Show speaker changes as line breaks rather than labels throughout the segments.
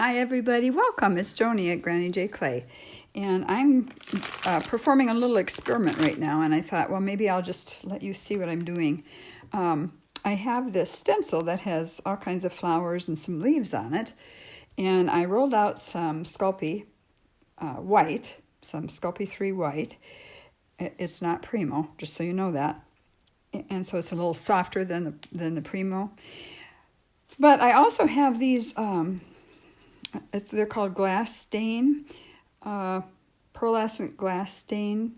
Hi everybody, welcome. It's Joni at Granny J Clay, and I'm performing a little experiment right now, and I thought, well, maybe I'll just let you see what I'm doing. I have this stencil that has all kinds of flowers and some leaves on it, and I rolled out some Sculpey white, some Sculpey 3 white. It's not Primo, just so you know that, and so it's a little softer than the Primo. But I also have these, they're called glass stain, pearlescent glass stain,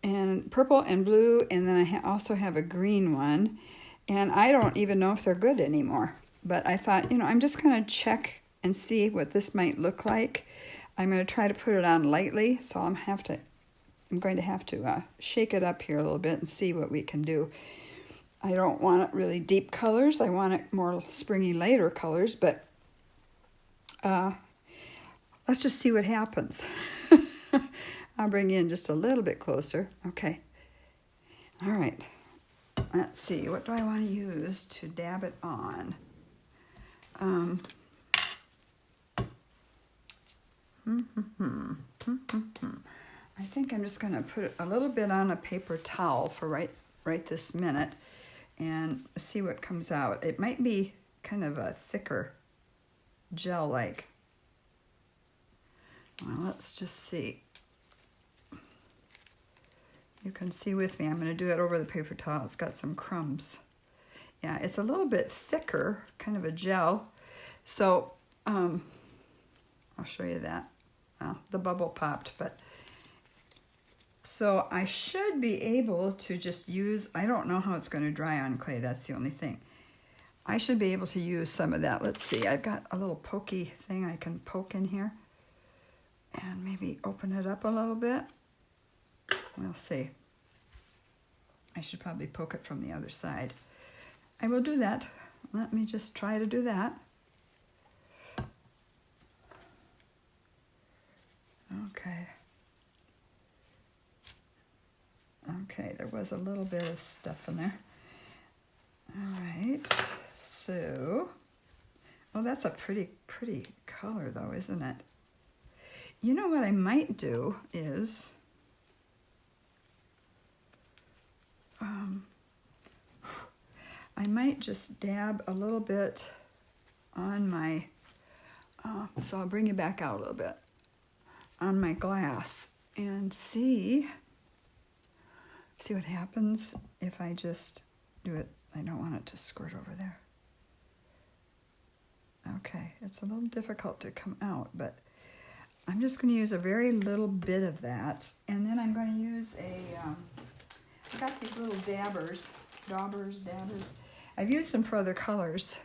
and purple and blue, and then I also have a green one, and I don't even know if they're good anymore. But I thought, I'm just going to check and see what this might look like. I'm going to try to put it on lightly, so I'm going to have to shake it up here a little bit and see what we can do. I don't want it really deep colors. I want it more springy, lighter colors, but let's just see what happens. I'll bring you in just a little bit closer. Okay. All right. Let's see. What do I want to use to dab it on? I think I'm just going to put a little bit on a paper towel for right this minute and see what comes out. It might be kind of a thicker gel-like. Well, let's just see. You can see with me. I'm going to do it over the paper towel. It's got some crumbs. Yeah, it's a little bit thicker, kind of a gel. So I'll show you that. The bubble popped, but so I should be able to just use, I don't know how it's going to dry on clay. That's the only thing. I should be able to use some of that. Let's see. I've got a little pokey thing I can poke in here and maybe open it up a little bit. We'll see. I should probably poke it from the other side. I will do that. Let me just try to do that. Okay. Okay, there was a little bit of stuff in there. All right, so, oh, that's a pretty color though, isn't it? You know what I might do is, I might just dab a little bit on my, so I'll bring you back out a little bit, on my glass and see what happens if I just do it. I don't want it to squirt over there. Okay, it's a little difficult to come out, but I'm just going to use a very little bit of that, and then I'm going to use I've got these little dabbers. I've used them for other colors,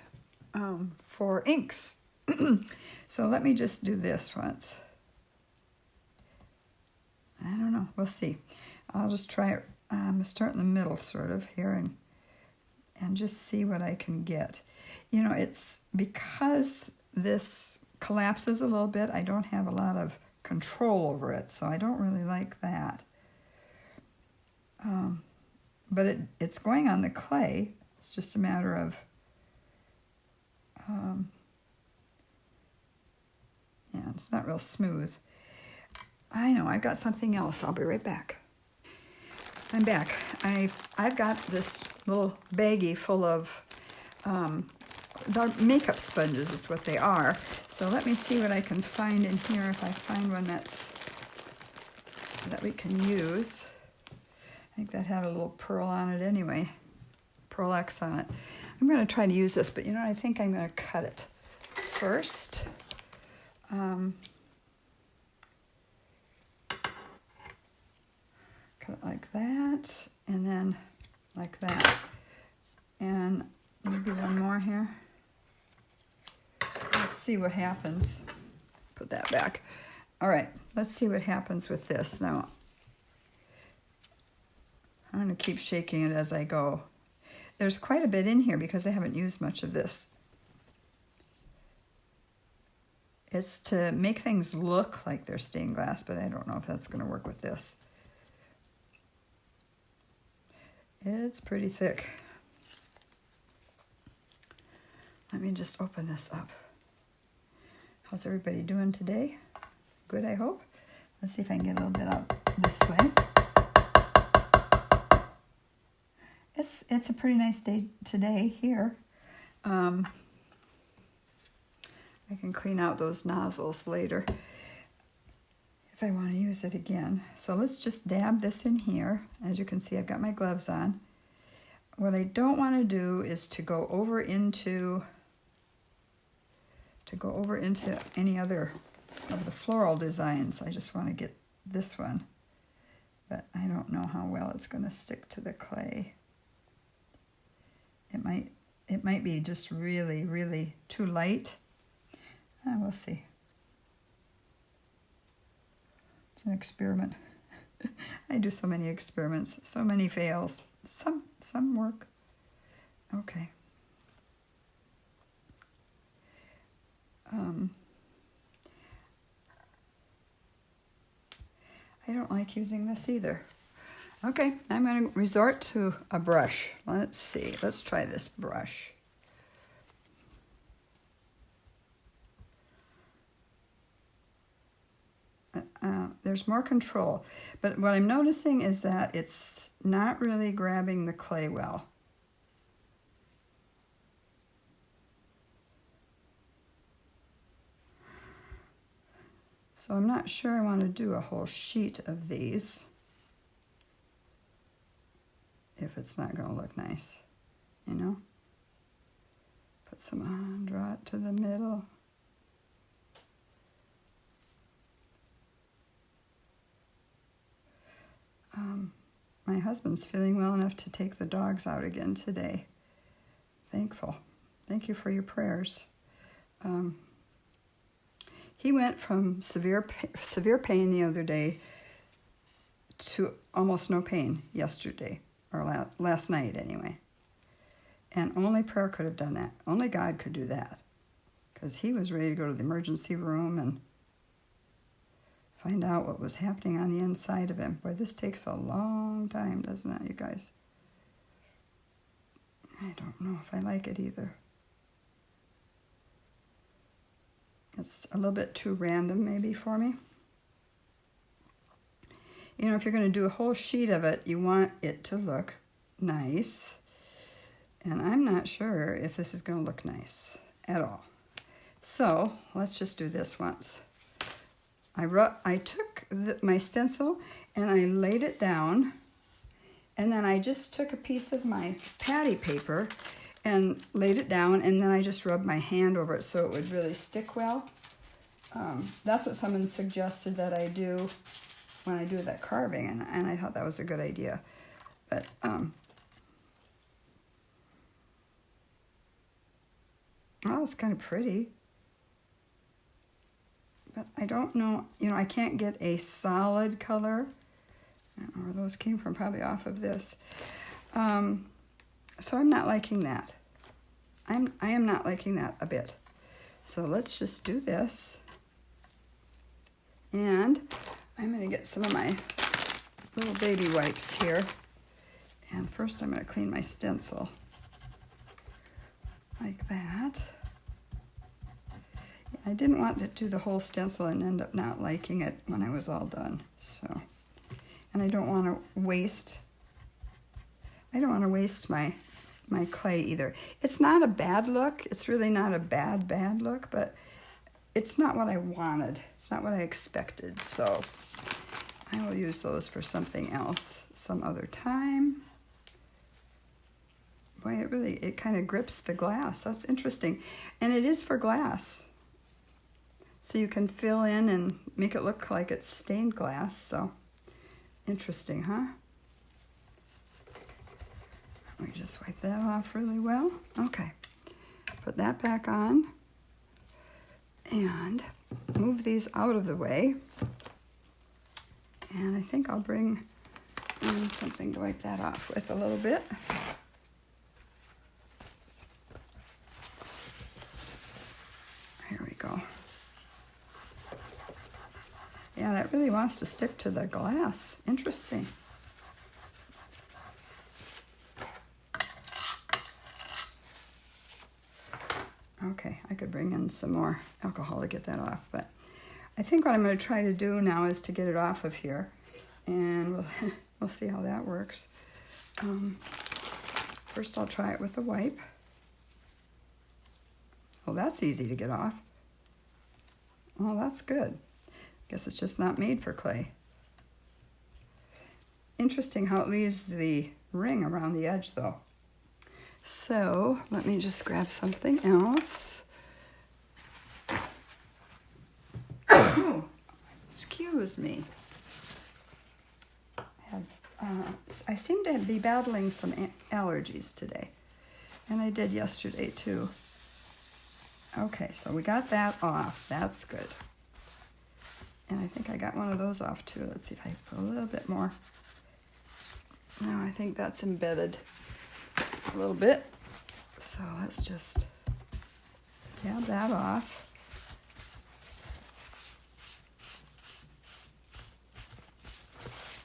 for inks. So let me just do this once. I don't know, we'll see. I'll just try it. Start in the middle sort of here and just see what I can get. It's because this collapses a little bit, I don't have a lot of control over it, so I don't really like that. But it's going on the clay. It's just a matter of yeah, it's not real smooth. I know, I've got something else. I'll be right back. I'm back. I've got this little baggie full of the makeup sponges is what they are. So let me see what I can find in here, if I find one that we can use. I think that had a little pearl on it anyway. Pearl X on it. I'm going to try to use this, but I think I'm going to cut it first. Cut it like that, and then like that, and maybe one more here. Let's see what happens. Put that back. All right, let's see what happens with this. Now, I'm going to keep shaking it as I go. There's quite a bit in here because I haven't used much of this. It's to make things look like they're stained glass, but I don't know if that's going to work with this. It's pretty thick. Let me just open this up. How's everybody doing today? Good, I hope. Let's see if I can get a little bit out this way. It's a pretty nice day today here. I can clean out those nozzles later if I want to use it again. So let's just dab this in here. As you can see, I've got my gloves on. What I don't want to do is to go over into any other of the floral designs. I just want to get this one, but I don't know how well it's going to stick to the clay. It might be just really, really too light. We'll see. It's an experiment. I do so many experiments, so many fails. Some work. Okay. I don't like using this either. Okay, I'm going to resort to a brush. Let's see. Let's try this brush. There's more control, but what I'm noticing is that it's not really grabbing the clay well. So I'm not sure I want to do a whole sheet of these if it's not going to look nice, you know? Put some on, draw it to the middle. My husband's feeling well enough to take the dogs out again today. Thankful. Thank you for your prayers. He went from severe pain the other day to almost no pain yesterday, or last night anyway. And only prayer could have done that. Only God could do that. Because he was ready to go to the emergency room and find out what was happening on the inside of him. Boy, this takes a long time, doesn't it, you guys? I don't know if I like it either. It's a little bit too random maybe for me. You know, if you're going to do a whole sheet of it, you want it to look nice. And I'm not sure if this is going to look nice at all. So let's just do this once. I took my stencil and I laid it down, and then I just took a piece of my patty paper and laid it down, and then I just rubbed my hand over it so it would really stick well. That's what someone suggested that I do when I do that carving, and I thought that was a good idea. But oh, it's kind of pretty. But I don't know, you know, I can't get a solid color. I don't know where those came from, probably off of this. So I'm not liking that. I am not liking that a bit. So let's just do this. And I'm going to get some of my little baby wipes here. And first I'm going to clean my stencil. Like that. I didn't want to do the whole stencil and end up not liking it when I was all done. So, and I don't want to waste my clay either. It's not a bad look. It's really not a bad look, but it's not what I wanted. It's not what I expected. So I will use those for something else some other time. Boy, it kind of grips the glass. That's interesting. And it is for glass. So you can fill in and make it look like it's stained glass. So interesting, huh? Let me just wipe that off really well. Okay, put that back on and move these out of the way. And I think I'll bring something to wipe that off with a little bit. Here we go. Yeah, that really wants to stick to the glass. Interesting. Okay, I could bring in some more alcohol to get that off, but I think what I'm going to try to do now is to get it off of here, and we'll see how that works. First I'll try it with the wipe. Oh, that's easy to get off. Oh, that's good. Guess it's just not made for clay. Interesting how it leaves the ring around the edge though. So let me just grab something else. Oh, excuse me. I seem to be battling some allergies today, and I did yesterday too. Okay, so we got that off. That's good. And I think I got one of those off too. Let's see if I put a little bit more. No, I think that's embedded a little bit. So let's just dab that off.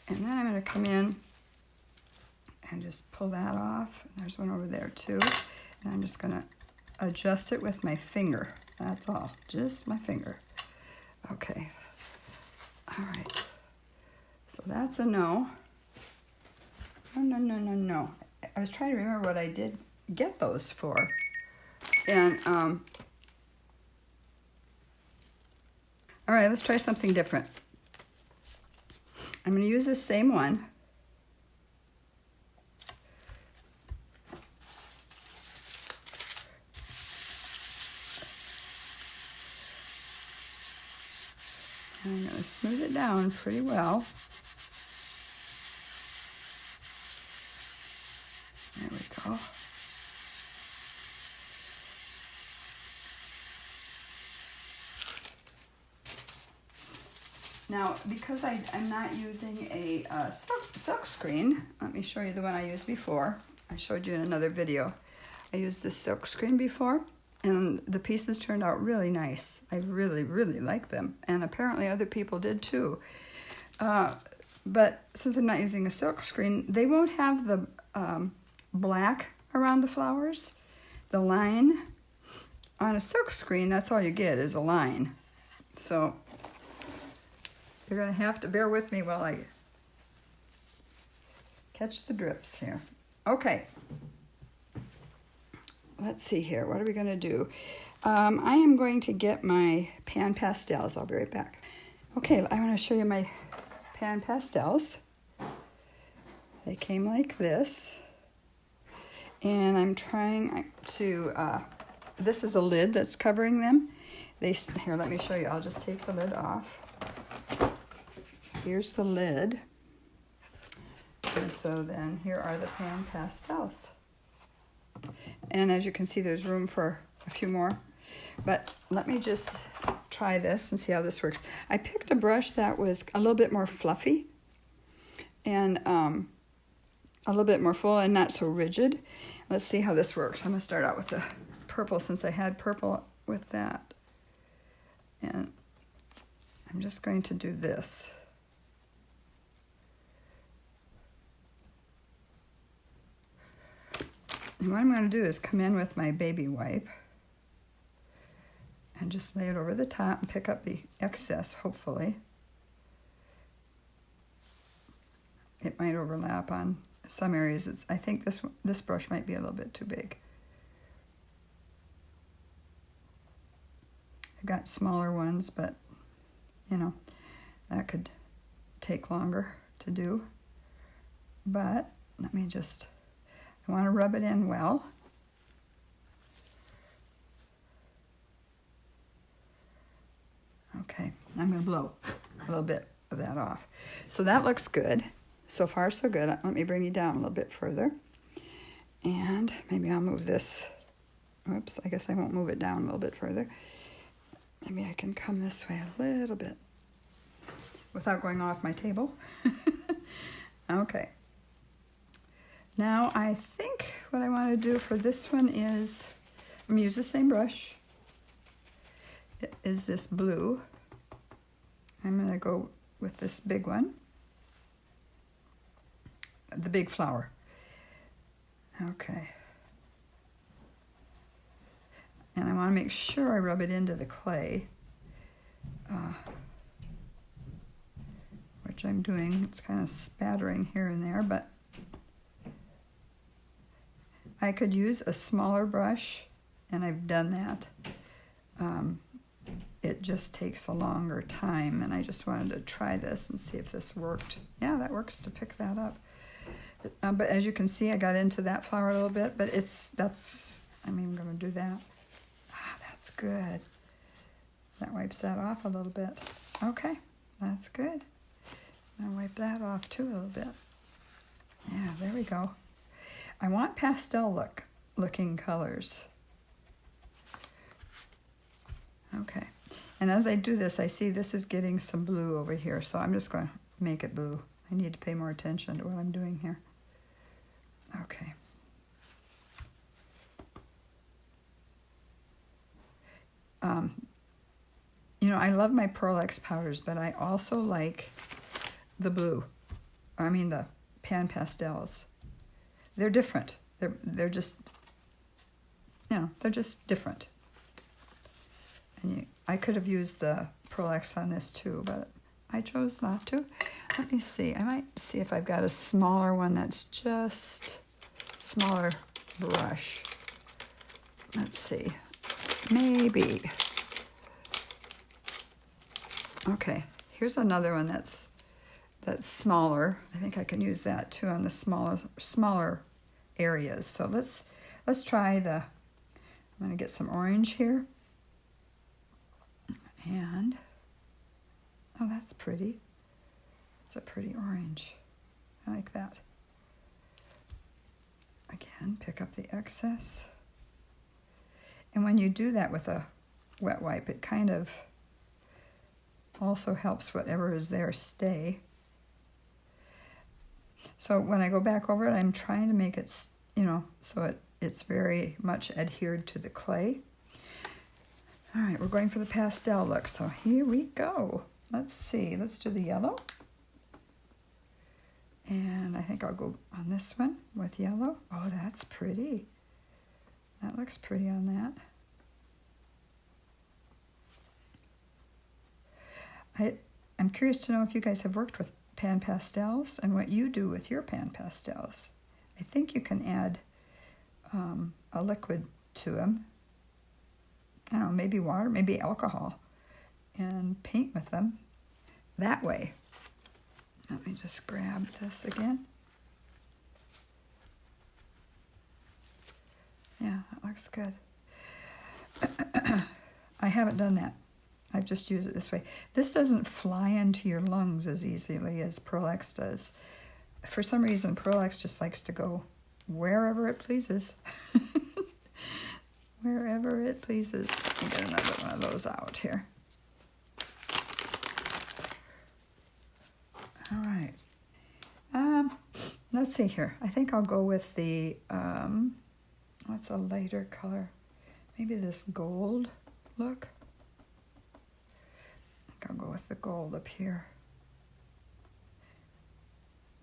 And then I'm going to come in and just pull that off. There's one over there too. And I'm just going to adjust it with my finger. That's all, just my finger. Okay. All right. So that's a no. No. I was trying to remember what I did get those for. And, all right, let's try something different. I'm going to use the same one. And I'm going to smooth it down pretty well. There we go. Now, because I'm not using a silk screen, let me show you the one I used before. I showed you in another video. I used this silk screen before, and the pieces turned out really nice. I really, really like them, and apparently other people did too. But since I'm not using a silk screen, they won't have the black around the flowers, the line. On a silk screen, that's all you get is a line. So you're going to have to bear with me while I catch the drips here. Okay. Let's see here. What are we going to do? I am going to get my pan pastels. I'll be right back. Okay, I want to show you my pan pastels. They came like this. And I'm trying to, this is a lid that's covering them. Here, let me show you. I'll just take the lid off. Here's the lid. And so then here are the pan pastels. And as you can see, there's room for a few more. But let me just try this and see how this works. I picked a brush that was a little bit more fluffy and a little bit more full and not so rigid. Let's see how this works. I'm going to start out with the purple since I had purple with that. And I'm just going to do this. And what I'm going to do is come in with my baby wipe and just lay it over the top and pick up the excess, hopefully. It might overlap on some areas. I think this brush might be a little bit too big. I've got smaller ones, but you know, that could take longer to do. But let me just, I want to rub it in well. Okay, I'm going to blow a little bit of that off. So that looks good. So far, so good. Let me bring you down a little bit further. And maybe I'll move this. Oops, I guess I won't move it down a little bit further. Maybe I can come this way a little bit without going off my table. Okay. Now I think what I want to do for this one is, I'm going to use the same brush. It is this blue. I'm going to go with this big one. The big flower. Okay. And I want to make sure I rub it into the clay, which I'm doing. It's kind of spattering here and there, but I could use a smaller brush, and I've done that. It just takes a longer time, and I just wanted to try this and see if this worked. Yeah, that works to pick that up. But as you can see, I got into that flower a little bit, but I'm even going to do that. Ah, that's good. That wipes that off a little bit. Okay, that's good. I'll wipe that off too a little bit. Yeah, there we go. I want pastel looking colors. Okay, and as I do this, I see this is getting some blue over here, so I'm just going to make it blue. I need to pay more attention to what I'm doing here. Okay. You know, I love my Pearlescent powders, but I also like the blue. I mean the pan pastels. They're different. They're just, you know, they're just different. And I could have used the Pearlescent on this too, but I chose not to. Let me see. I might see if I've got a smaller one that's just smaller brush. Let's see. Maybe. Okay, here's another one that's smaller. I think I can use that too on the smaller areas. So let's try I'm gonna get some orange here. And oh, that's pretty. It's a pretty orange. I like that. Again, pick up the excess. And when you do that with a wet wipe, it kind of also helps whatever is there stay. So when I go back over it, I'm trying to make it, you know, so it's very much adhered to the clay. All right, we're going for the pastel look, so here we go. Let's see, let's do the yellow. And I think I'll go on this one with yellow. Oh, that's pretty. That looks pretty on that. I'm curious to know if you guys have worked with pan pastels and what you do with your pan pastels. I think you can add a liquid to them. I don't know, maybe water, maybe alcohol, and paint with them that way. Let me just grab this again. Yeah, that looks good. I haven't done that. I've just used it this way. This doesn't fly into your lungs as easily as Pearlescent does. For some reason, Pearlescent just likes to go wherever it pleases. Wherever it pleases. I'll get another one of those out here. All right. Let's see here. I think I'll go with the, what's a lighter color? Maybe this gold look. I'll go with the gold up here.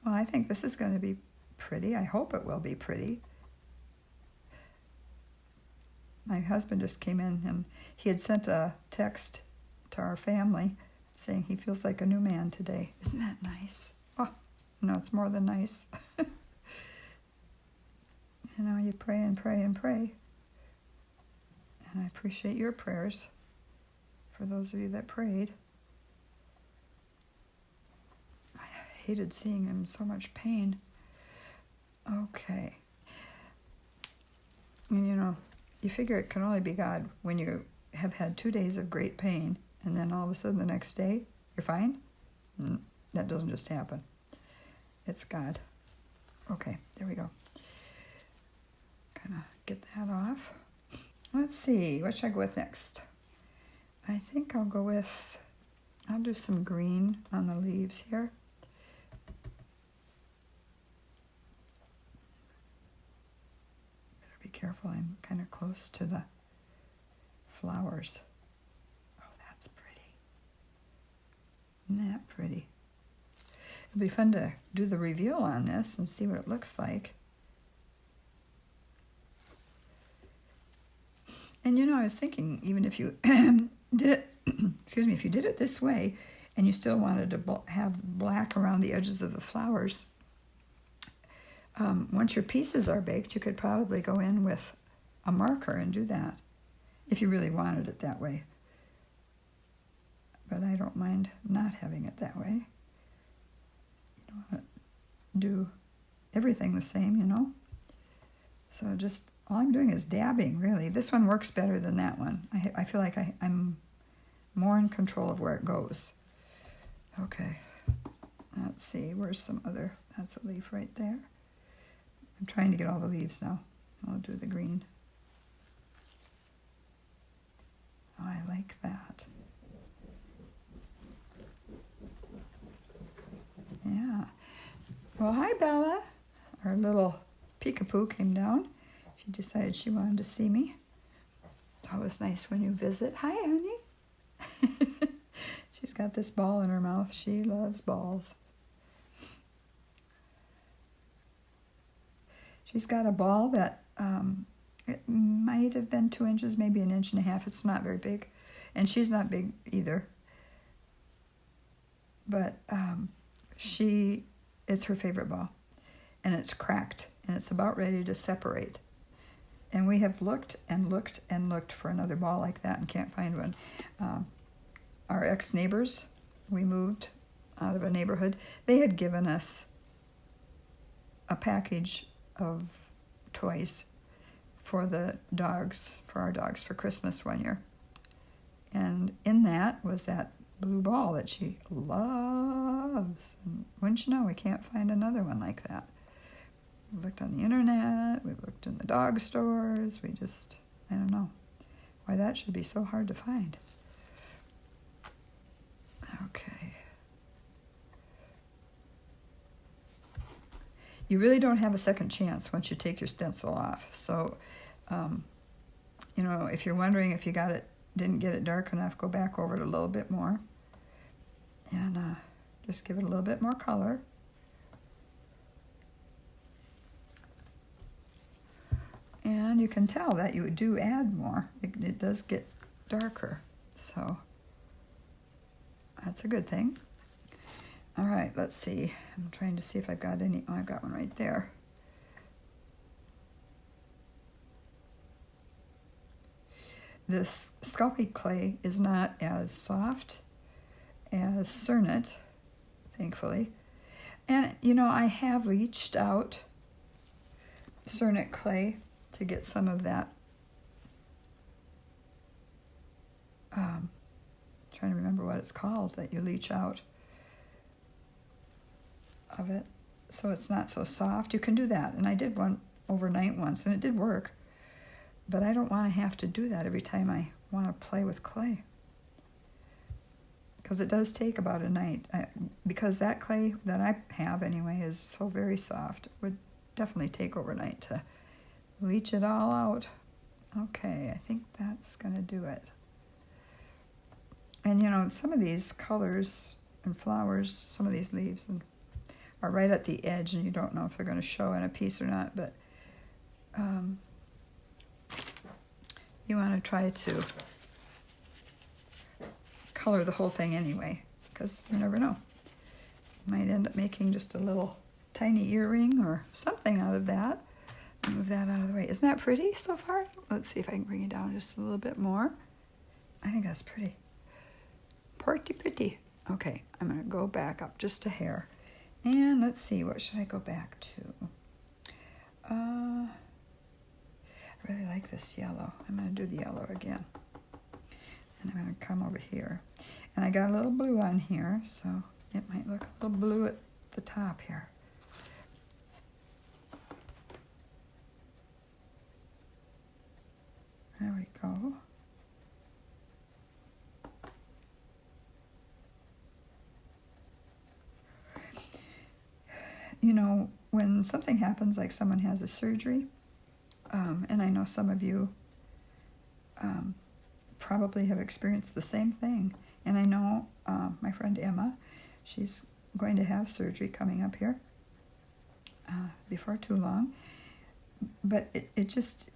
Well, I think this is going to be pretty. I hope it will be pretty. My husband just came in and he had sent a text to our family saying he feels like a new man today. Isn't that nice? Oh, no, it's more than nice. You know, you pray and pray and pray. And I appreciate your prayers for those of you that prayed. I hated seeing him in so much pain. Okay. And you know, you figure it can only be God when you have had 2 days of great pain and then all of a sudden the next day you're fine. That doesn't just happen. It's God. Okay, there we go. Kind of get that off. Let's see, what should I go with next? I think I'll do some green on the leaves here. Better be careful, I'm kind of close to the flowers. Oh, that's pretty. Isn't that pretty? It'll be fun to do the reveal on this and see what it looks like. And you know, I was thinking, even if you did it, excuse me, if you did it this way, and you still wanted to have black around the edges of the flowers, once your pieces are baked, you could probably go in with a marker and do that, if you really wanted it that way. But I don't mind not having it that way. You don't want to do everything the same, you know. So just, all I'm doing is dabbing, really. This one works better than that one. I feel like I'm more in control of where it goes. Okay, let's see, where's some other, that's a leaf right there. I'm trying to get all the leaves now. I'll do the green. Oh, I like that. Yeah. Well, hi, Bella. Our little peekapoo came down. She decided she wanted to see me. It's always nice when you visit. Hi, honey. She's got this ball in her mouth. She loves balls. She's got a ball that it might have been 2 inches, maybe 1.5 inches. It's not very big. And she's not big either. But it's her favorite ball. And it's cracked. And it's about ready to separate. And we have looked and looked and looked for another ball like that and can't find one. Our ex-neighbors, we moved out of a neighborhood. They had given us a package of toys for the dogs, for our dogs, for Christmas one year. And in that was that blue ball that she loves. And wouldn't you know, we can't find another one like that. We looked on the internet, we looked in the dog stores, we just, I don't know why that should be so hard to find. Okay. You really don't have a second chance once you take your stencil off. So, you know, if you're wondering if you didn't get it dark enough, go back over it a little bit more and just give it a little bit more color. And you can tell that you do add more. It does get darker, so that's a good thing. All right, let's see. I'm trying to see if I've got any. Oh, I've got one right there. This Sculpey clay is not as soft as Cernet, thankfully. And, you know, I have leached out Cernet clay to get some of that. Trying to remember what it's called that you leach out of it, so it's not so soft. You can do that, and I did one overnight once, and it did work. But I don't want to have to do that every time I want to play with clay, because it does take about a night. Because that clay that I have anyway is so very soft, it would definitely take overnight to leach it all out. Okay, I think that's gonna do it. And you know, some of these colors and flowers, some of these leaves are right at the edge, and you don't know if they're going to show in a piece or not, but you want to try to color the whole thing anyway, because you never know. You might end up making just a little tiny earring or something out of that. Move that out of the way. Isn't that pretty so far? Let's see if I can bring it down just a little bit more. I think that's pretty. Pretty, pretty. Okay, I'm going to go back up just a hair. And let's see, what should I go back to? I really like this yellow. I'm going to do the yellow again. And I'm going to come over here. And I got a little blue on here, so it might look a little blue at the top here. There we go. You know, when something happens, like someone has a surgery, and I know some of you probably have experienced the same thing. And I know my friend Emma, she's going to have surgery coming up here before too long. But it just,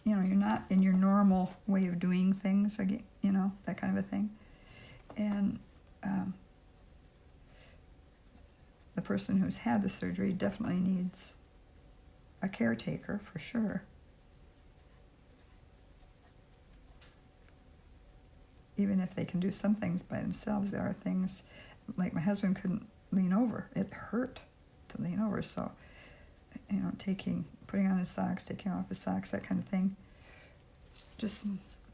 you know, you're not in your normal way of doing things, again, you know, that kind of a thing. And the person who's had the surgery definitely needs a caretaker for sure. Even if they can do some things by themselves, there are things, like my husband couldn't lean over. It hurt to lean over, so, you know, putting on his socks, taking off his socks, that kind of thing. Just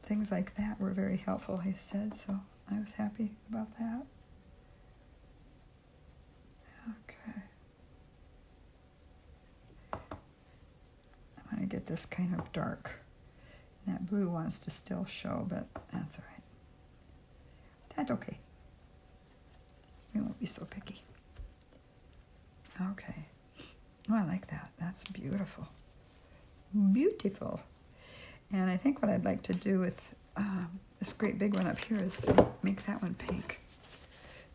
things like that were very helpful, he said, so I was happy about that. Okay. I want to get this kind of dark. That blue wants to still show, but that's all right. That's okay. We won't be so picky. Okay. Oh, I like that. That's beautiful. Beautiful. And I think what I'd like to do with this great big one up here is to make that one pink.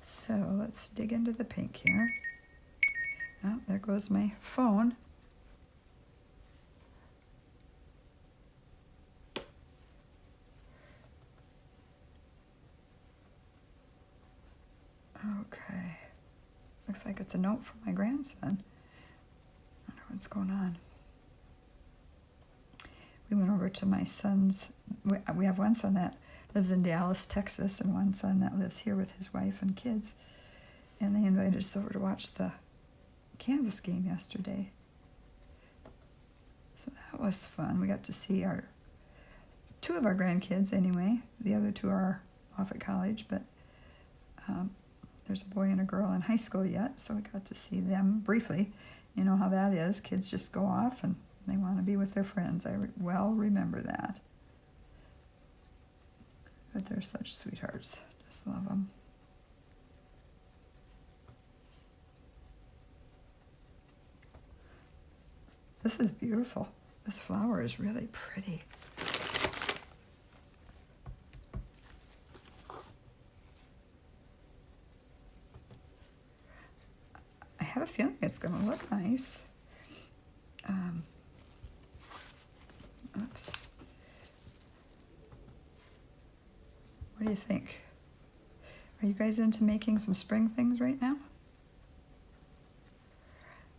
So let's dig into the pink here. Oh, there goes my phone. Okay. Looks like it's a note from my grandson. I wonder what's going on. We went over to my son's. We have one son that lives in Dallas, Texas, and one son that lives here with his wife and kids. And they invited us over to watch the Kansas game yesterday. So that was fun. We got to see two of our grandkids anyway. The other two are off at college, but there's a boy and a girl in high school yet, so we got to see them briefly. You know how that is. Kids just go off and they want to be with their friends. I well remember that. But they're such sweethearts. Just love them. This is beautiful. This flower is really pretty. I have a feeling it's going to look nice. Oops. What do you think? Are you guys into making some spring things right now?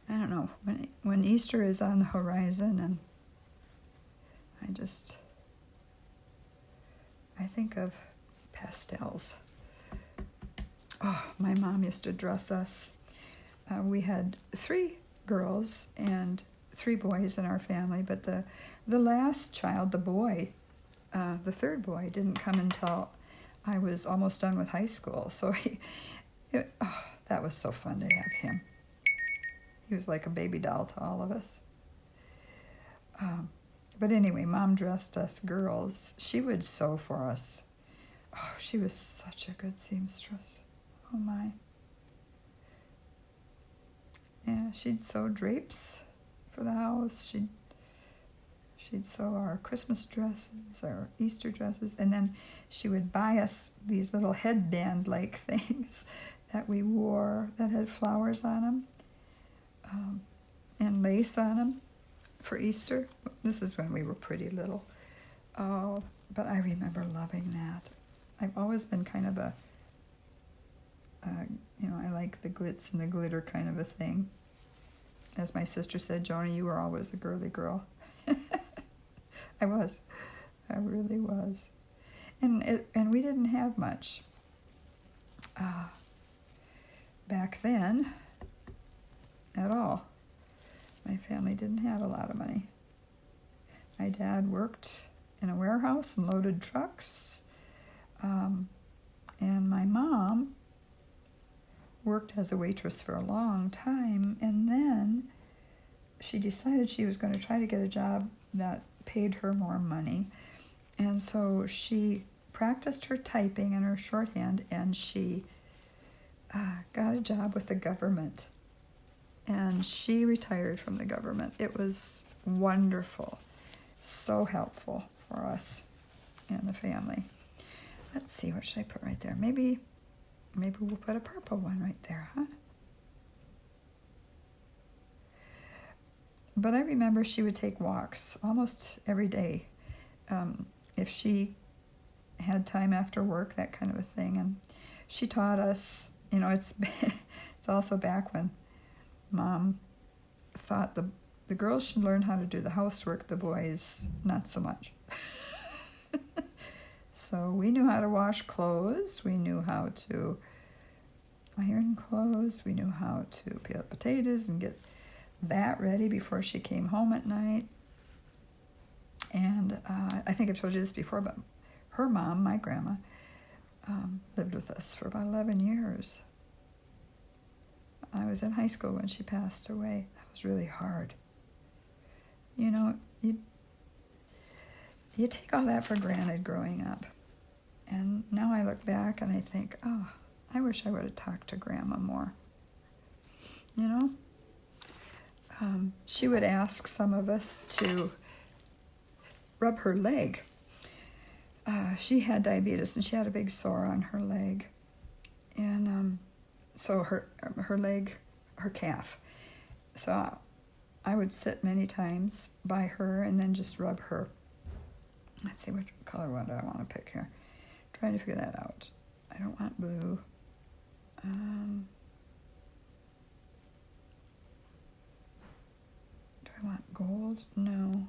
I don't know. When Easter is on the horizon, and I think of pastels. Oh, my mom used to dress us. We had 3 girls and 3 boys in our family, but the last child, the boy, the third boy, didn't come until I was almost done with high school. So that was so fun to have him. He was like a baby doll to all of us. But anyway, Mom dressed us girls. She would sew for us. Oh, she was such a good seamstress. Oh my. Yeah, she'd sew drapes for the house. She'd sew our Christmas dresses, our Easter dresses, and then she would buy us these little headband-like things that we wore that had flowers on them and lace on them for Easter. This is when we were pretty little. Oh, but I remember loving that. I've always been kind of a, I like the glitz and the glitter kind of a thing. As my sister said, Joni, you were always a girly girl. I was. I really was. And we didn't have much. Back then, at all. My family didn't have a lot of money. My dad worked in a warehouse and loaded trucks. And my mom worked as a waitress for a long time, and then she decided she was going to try to get a job that paid her more money. And so she practiced her typing and her shorthand, and she got a job with the government. And she retired from the government. It was wonderful. So helpful for us and the family. Let's see, what should I put right there? Maybe we'll put a purple one right there, huh? But I remember she would take walks almost every day, if she had time after work, that kind of a thing. And she taught us, it's it's also back when Mom thought the girls should learn how to do the housework, the boys not so much. So we knew how to wash clothes, we knew how to iron clothes, we knew how to peel potatoes and get that ready before she came home at night. And I think I've told you this before, but her mom, my grandma, lived with us for about 11 years. I was in high school when she passed away. That was really hard. You take all that for granted growing up. And now I look back and I think, oh, I wish I would have talked to Grandma more. She would ask some of us to rub her leg. She had diabetes and she had a big sore on her leg. And so her leg, her calf. So I would sit many times by her and then just rub her. Let's see, what color one do I want to pick here? Trying to figure that out. I don't want blue. Do I want gold? No.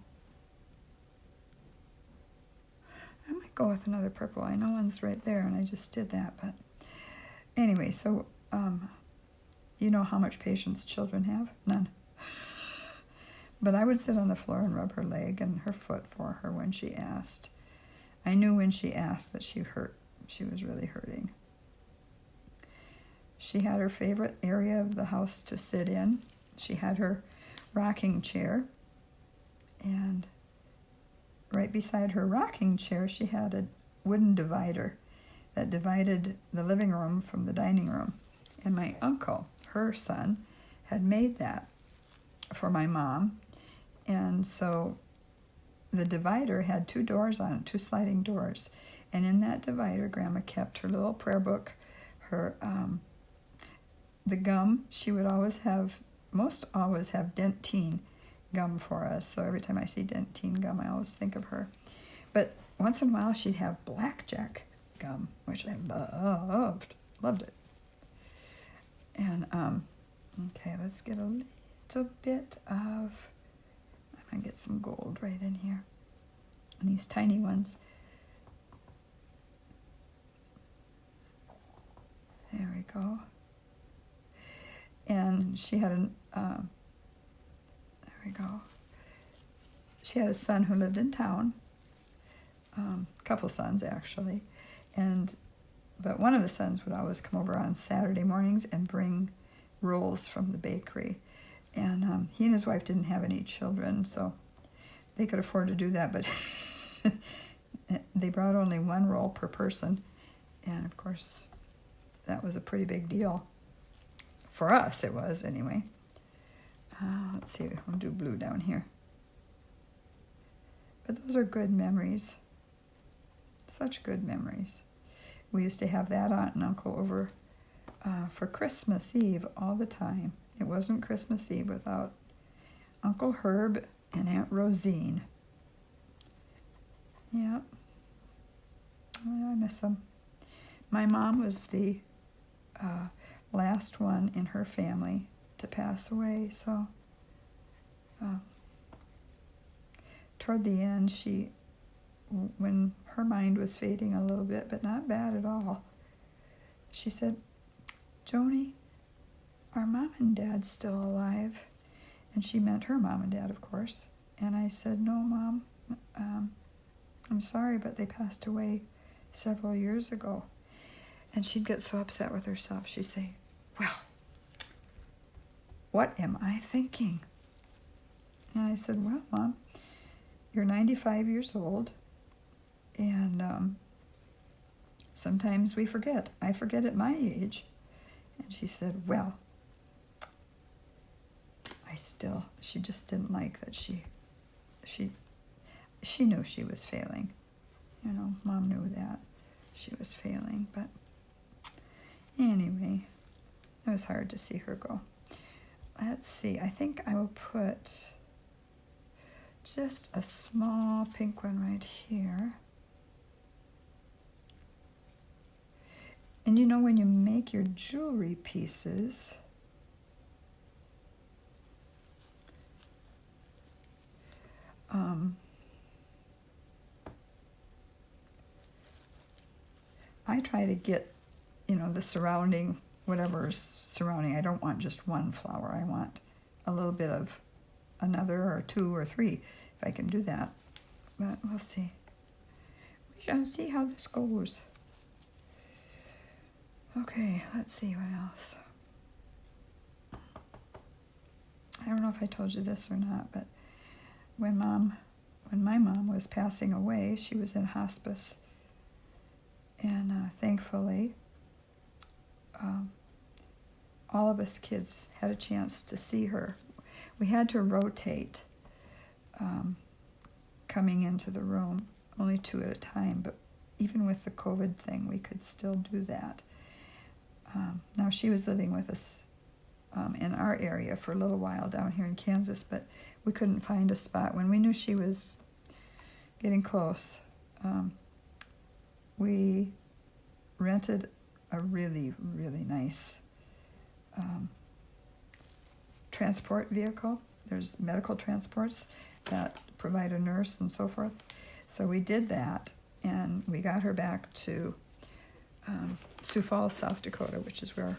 I might go with another purple. I know one's right there, and I just did that. But anyway, so you know how much patience children have? None. But I would sit on the floor and rub her leg and her foot for her when she asked. I knew when she asked that she was really hurting. She had her favorite area of the house to sit in. She had her rocking chair, and right beside her rocking chair she had a wooden divider that divided the living room from the dining room. And my uncle, her son, had made that for my mom. And so the divider had 2 doors on it, 2 sliding doors. And in that divider, Grandma kept her little prayer book, her the gum. She would always always have Dentine gum for us. So every time I see Dentine gum, I always think of her. But once in a while, she'd have blackjack gum, which I loved it. And okay, let's get a little bit of. I'm gonna get some gold right in here. And these tiny ones. There we go. And she had there we go. She had a son who lived in town. A couple sons actually, but one of the sons would always come over on Saturday mornings and bring rolls from the bakery. And he and his wife didn't have any children, so they could afford to do that, but they brought only 1 roll per person. And of course, that was a pretty big deal. For us, it was anyway. Let's see, I'll do blue down here. But those are good memories. Such good memories. We used to have that aunt and uncle over for Christmas Eve all the time. It wasn't Christmas Eve without Uncle Herb and Aunt Rosine. Yep. I miss them. My mom was the last one in her family to pass away, so toward the end, when her mind was fading a little bit, but not bad at all, she said, "Joni, are Mom and Dad still alive?" And she meant her mom and dad, of course. And I said, "No, Mom, I'm sorry, but they passed away several years ago." And she'd get so upset with herself. She'd say, "Well, what am I thinking?" And I said, "Well, Mom, you're 95 years old, and sometimes we forget. I forget at my age." And she said, "Well, she just didn't like that she knew she was failing. Mom knew that she was failing, but anyway, it was hard to see her go. Let's see, I think I will put just a small pink one right here. And you know, when you make your jewelry pieces, I try to get, you know, the surrounding, whatever's surrounding. I don't want just one flower. I want a little bit of another, or two or three, if I can do that. But we'll see. We shall see how this goes. Okay, let's see what else. I don't know if I told you this or not, but when my mom was passing away, she was in hospice, and thankfully, all of us kids had a chance to see her. We had to rotate coming into the room, only 2 at a time, but even with the COVID thing, we could still do that. Now, she was living with us in our area for a little while down here in Kansas, but we couldn't find a spot. When we knew she was getting close, we rented a really, really nice transport vehicle. There's medical transports that provide a nurse and so forth. So we did that, and we got her back to Sioux Falls, South Dakota, which is where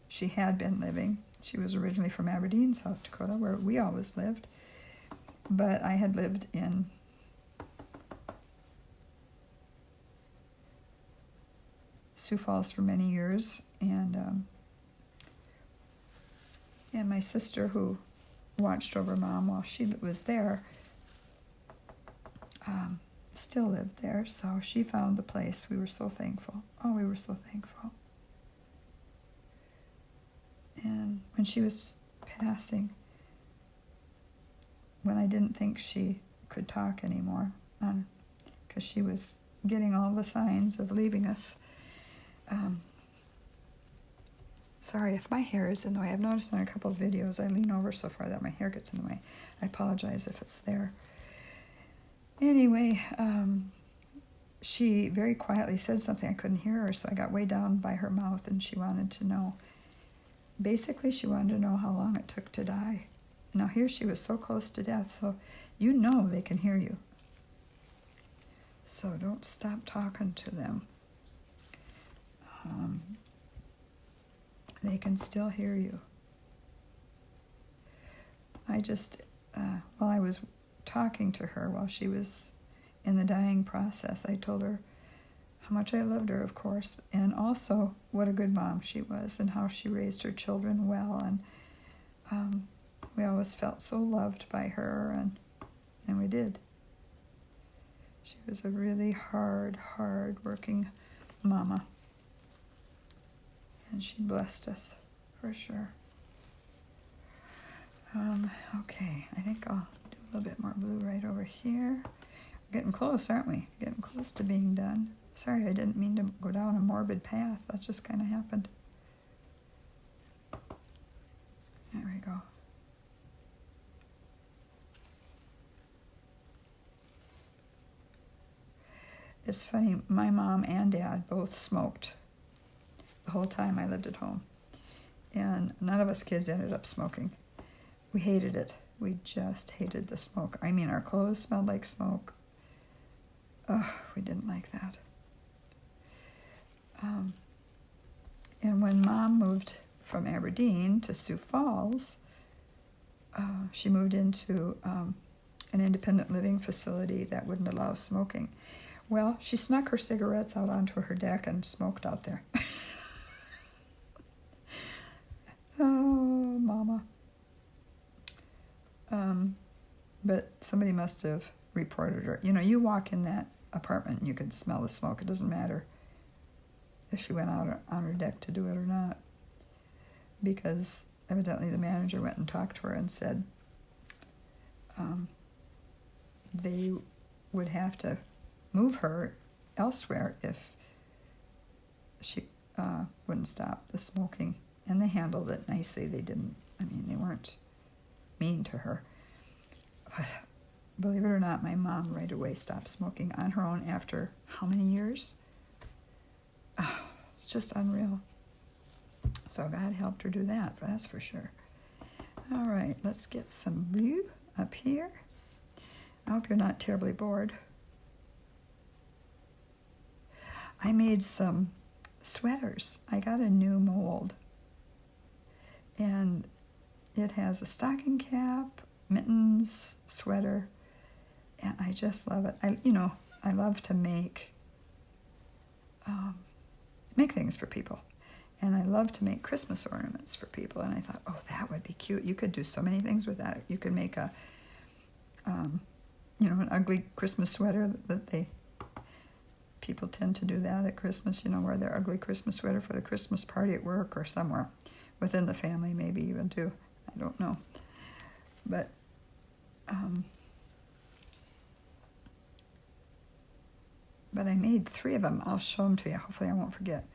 she had been living. She was originally from Aberdeen, South Dakota, where we always lived. But I had lived in Sioux Falls for many years, and my sister, who watched over Mom while she was there, still lived there, so she found the place. We were so thankful. Oh, we were so thankful. And when she was passing, when I didn't think she could talk anymore, because she was getting all the signs of leaving us. Sorry if my hair is in the way. I've noticed in a couple of videos I lean over so far that my hair gets in the way. I apologize if it's there. Anyway, she very quietly said something. I couldn't hear her, so I got way down by her mouth, and she wanted to know. Basically, she wanted to know how long it took to die. Now, here she was so close to death, so you know they can hear you. So don't stop talking to them. They can still hear you. I just, while I was talking to her while she was in the dying process, I told her how much I loved her, of course, and also what a good mom she was and how she raised her children well. And we always felt so loved by her, and we did. She was a really hard working mama. And she blessed us, for sure. Okay, I think I'll do a little bit more blue right over here. We're getting close, aren't we? Getting close to being done. Sorry, I didn't mean to go down a morbid path. That just kind of happened. There we go. It's funny, my mom and dad both smoked the whole time I lived at home. And none of us kids ended up smoking. We hated it. We just hated the smoke. I mean, our clothes smelled like smoke. Ugh, we didn't like that. And when Mom moved from Aberdeen to Sioux Falls, she moved into an independent living facility that wouldn't allow smoking. Well, she snuck her cigarettes out onto her deck and smoked out there. Oh, Mama. But somebody must have reported her. You know, you walk in that apartment and you can smell the smoke. It doesn't matter if she went out on her deck to do it or not. Because evidently the manager went and talked to her and said they would have to move her elsewhere if she wouldn't stop the smoking. And they handled it nicely. They didn't, I mean, they weren't mean to her. But believe it or not, my mom right away stopped smoking on her own after how many years? Oh, it's just unreal. So God helped her do that, that's for sure. All right, let's get some blue up here. I hope you're not terribly bored. I made some sweaters. I got a new mold. And it has a stocking cap, mittens, sweater, and I just love it. I love to make things for people. And I love to make Christmas ornaments for people. And I thought, oh, that would be cute. You could do so many things with that. You could make a, an ugly Christmas sweater that people tend to do that at Christmas, wear their ugly Christmas sweater for the Christmas party at work or somewhere. Within the family, maybe even too. I don't know. But, I made 3 of them. I'll show them to you. Hopefully I won't forget.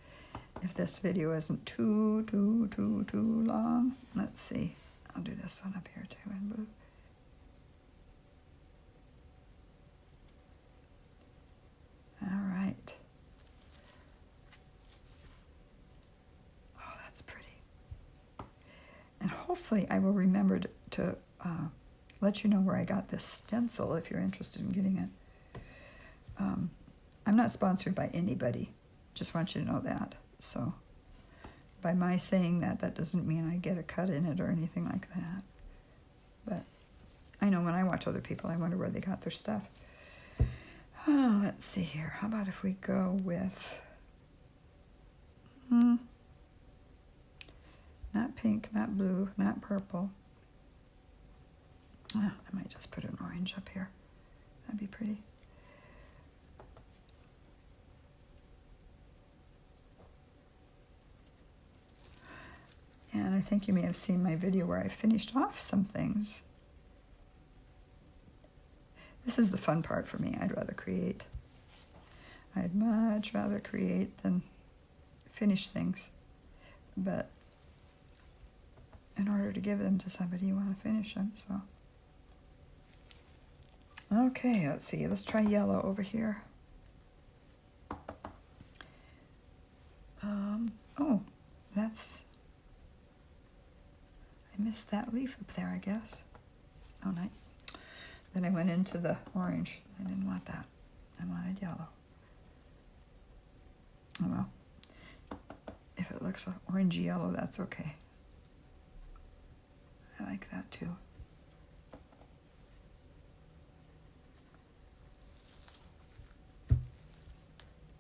If this video isn't too long. Let's see. I'll do this one up here too in blue. All right. Oh, that's pretty. And hopefully I will remember to let you know where I got this stencil if you're interested in getting it. I'm not sponsored by anybody. Just want you to know that. So by my saying that, that doesn't mean I get a cut in it or anything like that. But I know when I watch other people, I wonder where they got their stuff. Oh, let's see here. How about if we go with... Not pink, not blue, not purple. I might just put an orange up here. That'd be pretty. And I think you may have seen my video where I finished off some things. This is the fun part for me. I'd rather create. I'd much rather create than finish things. But in order to give them to somebody, you want to finish them, so. Okay, let's see. Let's try yellow over here. Oh, that's... I missed that leaf up there, I guess. Oh, no. Then I went into the orange. I didn't want that. I wanted yellow. Oh, well. If it looks like orangey yellow, that's okay. I like that too.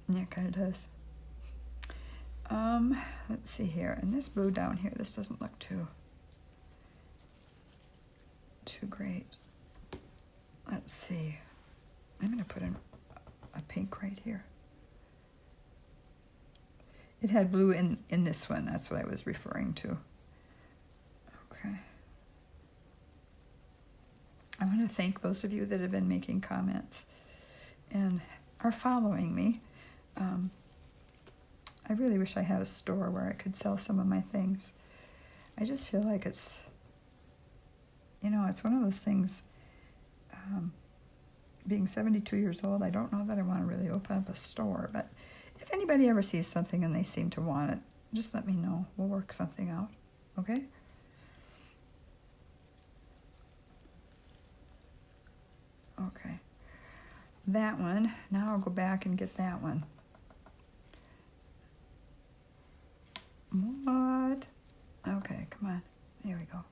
Yeah, it kind of does. Let's see here. And this blue down here, this doesn't look too great. Let's see. I'm going to put in a pink right here. It had blue in this one. That's what I was referring to. Okay. I want to thank those of you that have been making comments and are following me. I really wish I had a store where I could sell some of my things. I just feel like it's, it's one of those things, being 72 years old, I don't know that I want to really open up a store, but if anybody ever sees something and they seem to want it, just let me know. We'll work something out, okay? Okay. That one, now I'll go back and get that one. What? Okay, come on. There we go.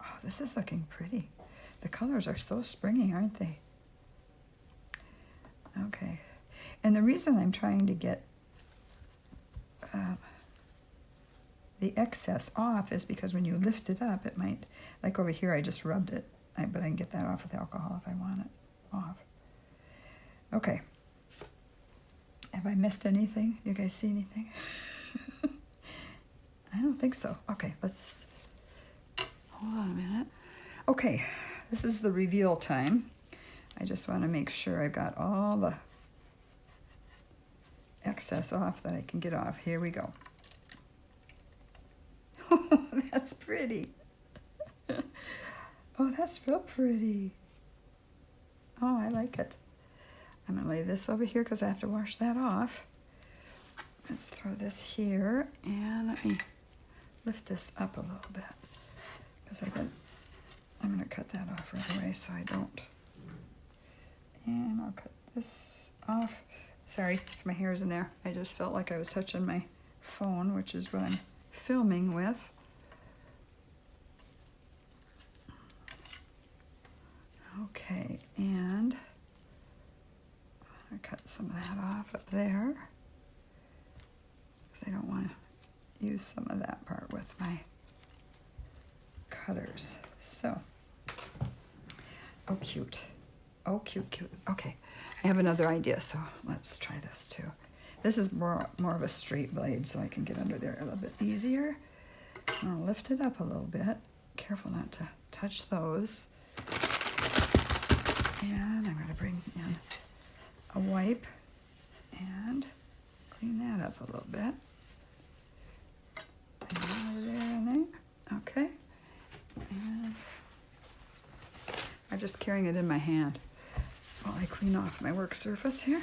Oh, this is looking pretty. The colors are so springy, aren't they? Okay. And the reason I'm trying to get the excess off is because when you lift it up, it might, like over here, I just rubbed it, but I can get that off with alcohol if I want it off. Okay. Have I missed anything? You guys see anything? I don't think so. Okay, let's, hold on a minute. Okay, this is the reveal time. I just want to make sure I've got all the excess off that I can get off. Here we go. That's pretty. Oh, that's real pretty. Oh, I like it. I'm going to lay this over here because I have to wash that off. Let's throw this here, and let me lift this up a little bit because I'm going to cut that off right away so I don't. And I'll cut this off. Sorry if my hair's in there. I just felt like I was touching my phone, which is what I'm filming with. Okay, and I'll cut some of that off up there because I don't want to use some of that part with my cutters. So, oh cute. Oh, cute, cute. Okay, I have another idea, so let's try this too. This is more of a straight blade, so I can get under there a little bit easier. I'll lift it up a little bit. Careful not to touch those. And I'm going to bring in a wipe and clean that up a little bit. And over there and there. Okay. And I'm just carrying it in my hand while I clean off my work surface here.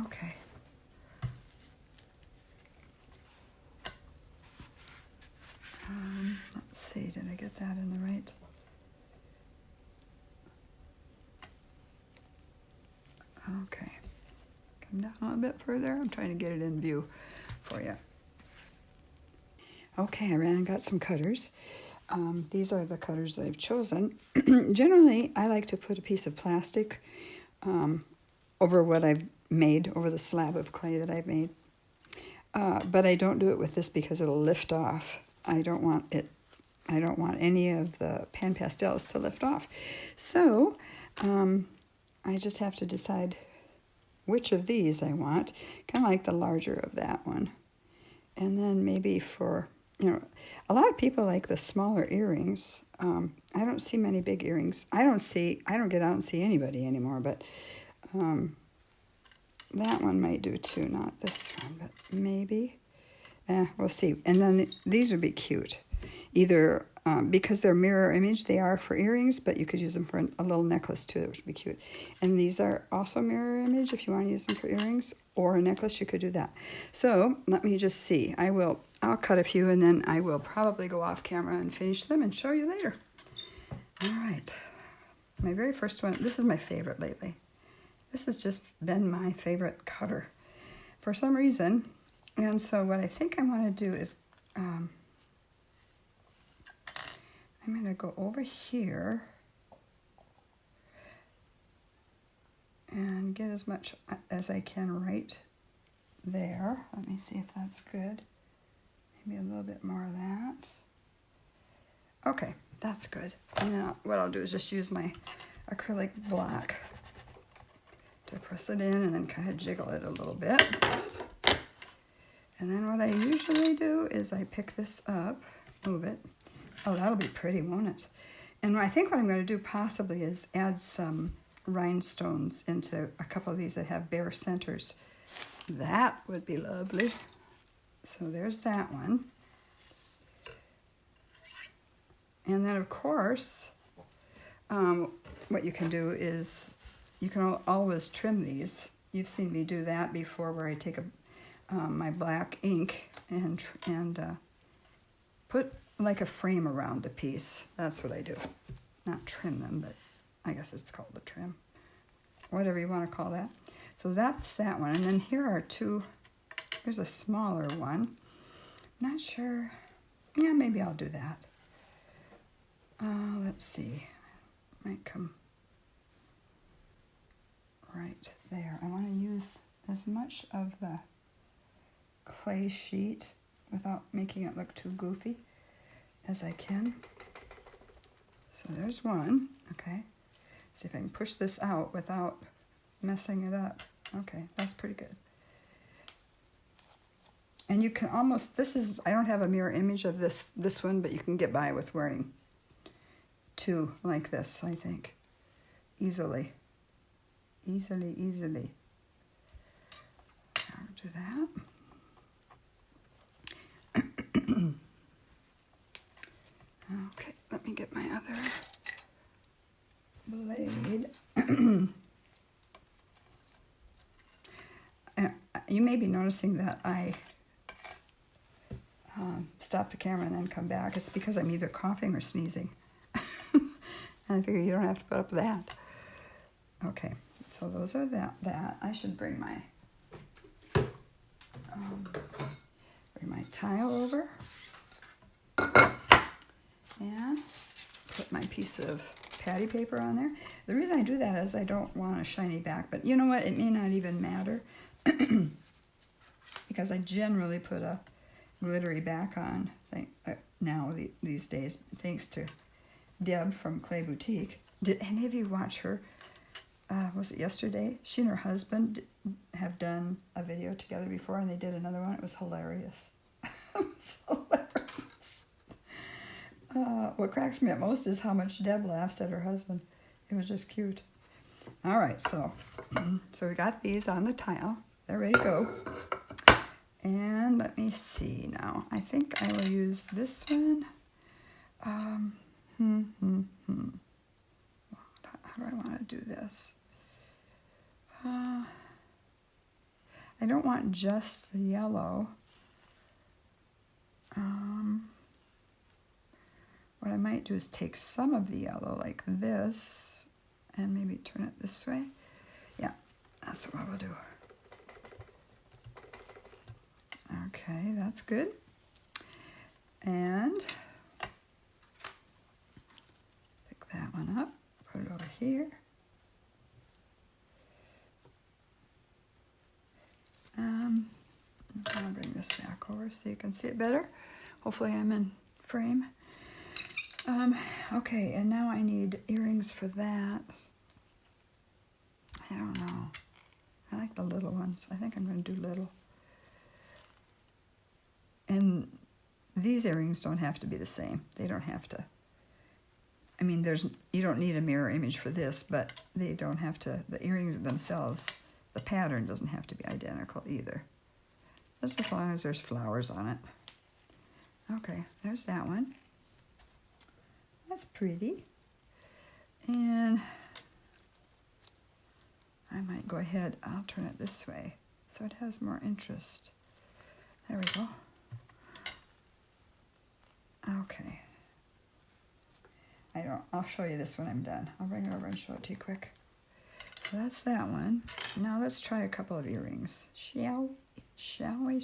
Okay. Let's see, did I get that in the right? Okay. Come down a little bit further. I'm trying to get it in view for you. Okay, I ran and got some cutters. These are the cutters that I've chosen. Generally, I like to put a piece of plastic over what I've made, over the slab of clay that I've made. But I don't do it with this because it'll lift off. I don't want any of the pan pastels to lift off. So, I just have to decide which of these I want. Kind of like the larger of that one. And then maybe for, a lot of people like the smaller earrings. I don't see many big earrings. I don't get out and see anybody anymore, but that one might do too, not this one, but maybe. We'll see. And then these would be cute. Either because they're mirror image, they are for earrings, but you could use them for a little necklace too, which would be cute. And these are also mirror image if you want to use them for earrings or a necklace, you could do that. So let me just see. I'll cut a few and then I will probably go off camera and finish them and show you later. All right. My very first one, this is my favorite lately. This has just been my favorite cutter for some reason. And so what I think I want to do is I'm going to go over here and get as much as I can right there. Let me see if that's good. Maybe a little bit more of that. Okay, that's good. And then what I'll do is just use my acrylic block to press it in and then kind of jiggle it a little bit. And then what I usually do is I pick this up, move it. Oh, that'll be pretty, won't it? And I think what I'm going to do possibly is add some rhinestones into a couple of these that have bare centers. That would be lovely. So there's that one. And then, of course, what you can do is you can always trim these. You've seen me do that before, where I take my black ink and put like a frame around the piece. That's what I do. Not trim them, but I guess it's called a trim. Whatever you want to call that. So that's that one. And then here are two. Here's a smaller one. Not sure. Yeah, maybe I'll do that. Let's see. Might come right there. I want to use as much of the clay sheet without making it look too goofy as I can. So there's one. Okay. See if I can push this out without messing it up. Okay, that's pretty good. And you can almost, I don't have a mirror image of this one, but you can get by with wearing two like this, I think. Easily. Easily. I'll do that. Okay, let me get my other blade. You may be noticing that I stop the camera and then come back. It's because I'm either coughing or sneezing. And I figure you don't have to put up with that. Okay, so those are that. I should bring my tile over and put my piece of patty paper on there. The reason I do that is I don't want a shiny back, but you know what? It may not even matter because I generally put a glittery back on these days, thanks to Deb from Clay Boutique. Did any of you watch her? Was it yesterday? She and her husband have done a video together before, and they did another one. It was hilarious. It was hilarious. What cracks me up most is how much Deb laughs at her husband. It was just cute. All right, so we got these on the tile. They're ready to go. And let me see now. I think I will use this one. How do I want to do this? I don't want just the yellow. What I might do is take some of the yellow like this and maybe turn it this way. Yeah, that's what I will do. Okay, that's good. And pick that one up, put it over here. I'll bring this back over so you can see it better. Hopefully I'm in frame. Okay, and now I need earrings for that. I don't know. I like the little ones. I think I'm going to do little. And these earrings don't have to be the same. They don't have to. I mean, you don't need a mirror image for this, but they don't have to. The earrings themselves, the pattern doesn't have to be identical either. Just as long as there's flowers on it. Okay, there's that one. That's pretty. And I might go ahead, I'll turn it this way so it has more interest. There we go. Okay. I'll show you this when I'm done. I'll bring it over and show it to you quick. So that's that one. Now let's try a couple of earrings. Shall we?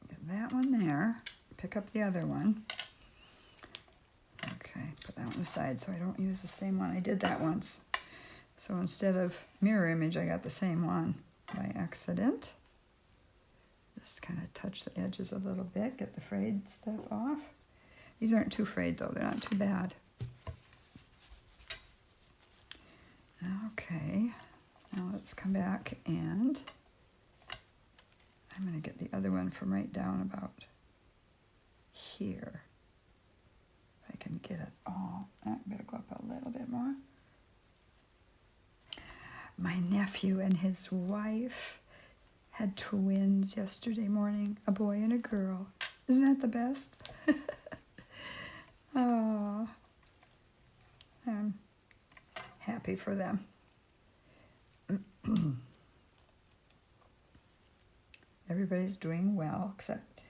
Get that one there. Pick up the other one. Okay, put that one aside so I don't use the same one. I did that once. So instead of mirror image, I got the same one by accident. Just kind of touch the edges a little bit, get the frayed stuff off. These aren't too frayed though, they're not too bad. Okay, now let's come back and I'm going to get the other one from right down about here. If I can get it all. I better go up a little bit more. My nephew and his wife had twins yesterday morning, a boy and a girl. Isn't that the best? Oh, I'm happy for them. Everybody's doing well, except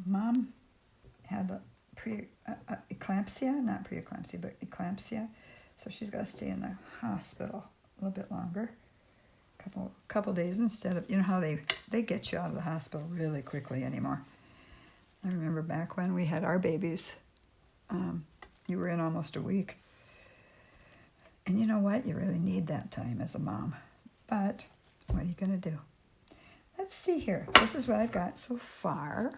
Mom had a eclampsia, not preeclampsia, but eclampsia. So she's got to stay in the hospital a little bit longer, couple days instead of, you know how they get you out of the hospital really quickly anymore. I remember back when we had our babies, you were in almost a week. And you know what? You really need that time as a mom. But what are you going to do? Let's see here. This is what I've got so far.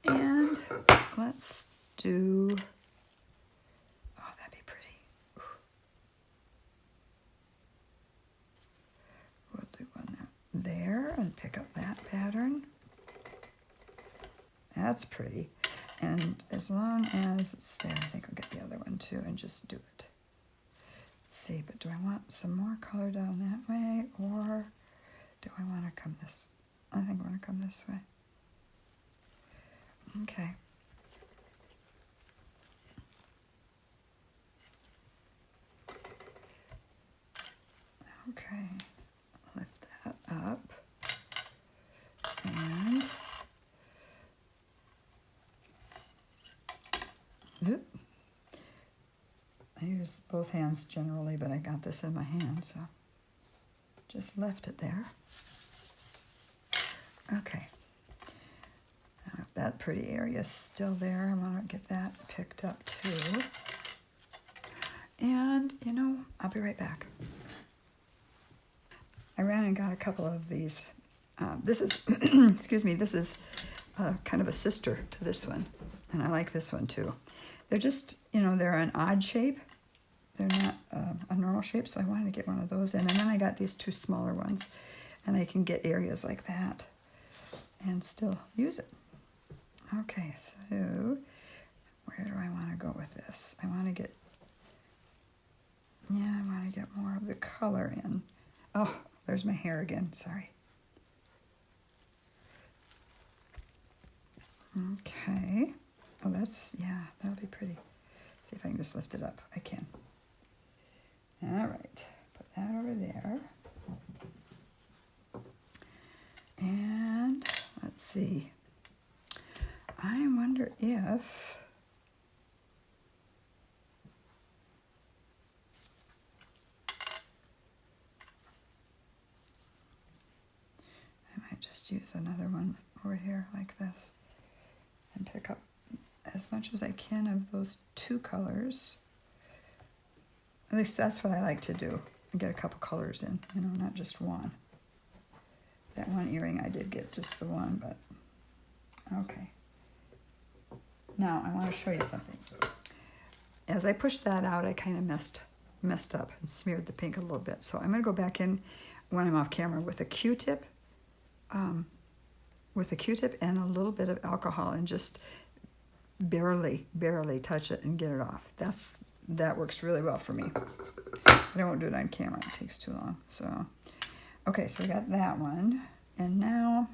And let's do, oh, that'd be pretty. Ooh. We'll do one there and pick up that pattern. That's pretty. And as long as it's there, I think I'll get the other one too and just do it. Let's see, but do I want some more color down that way, or do I want to come this? I think I want to come this way. Okay. Okay, lift that up. And oop. I use both hands generally, but I got this in my hand, so just left it there. Okay. Now, if that pretty area is still there, I want to get that picked up too. And, you know, I'll be right back. I ran and got a couple of these. This is, excuse me, this is kind of a sister to this one. And I like this one too. They're just, you know, they're an odd shape. They're not a normal shape, so I wanted to get one of those in. And then I got these two smaller ones. And I can get areas like that and still use it. Okay, so where do I want to go with this? I want to get, yeah, I want to get more of the color in. Oh, there's my hair again, sorry. Okay. Oh, that's, yeah, that'll be pretty. See if I can just lift it up. I can. All right, put that over there. And let's see. I wonder if I might just use another one over here like this and pick up as much as I can of those two colors. At least that's what I like to do. Get a couple colors in, you know, not just one. That one earring I did get just the one, but okay. Now I want to show you something. As I pushed that out, I kind of messed up and smeared the pink a little bit. So I'm going to go back in when I'm off camera with a Q-tip, and a little bit of alcohol and just barely touch it and get it off. That works really well for me. I won't do it on camera. It takes too long. So, okay, so we got that one. And now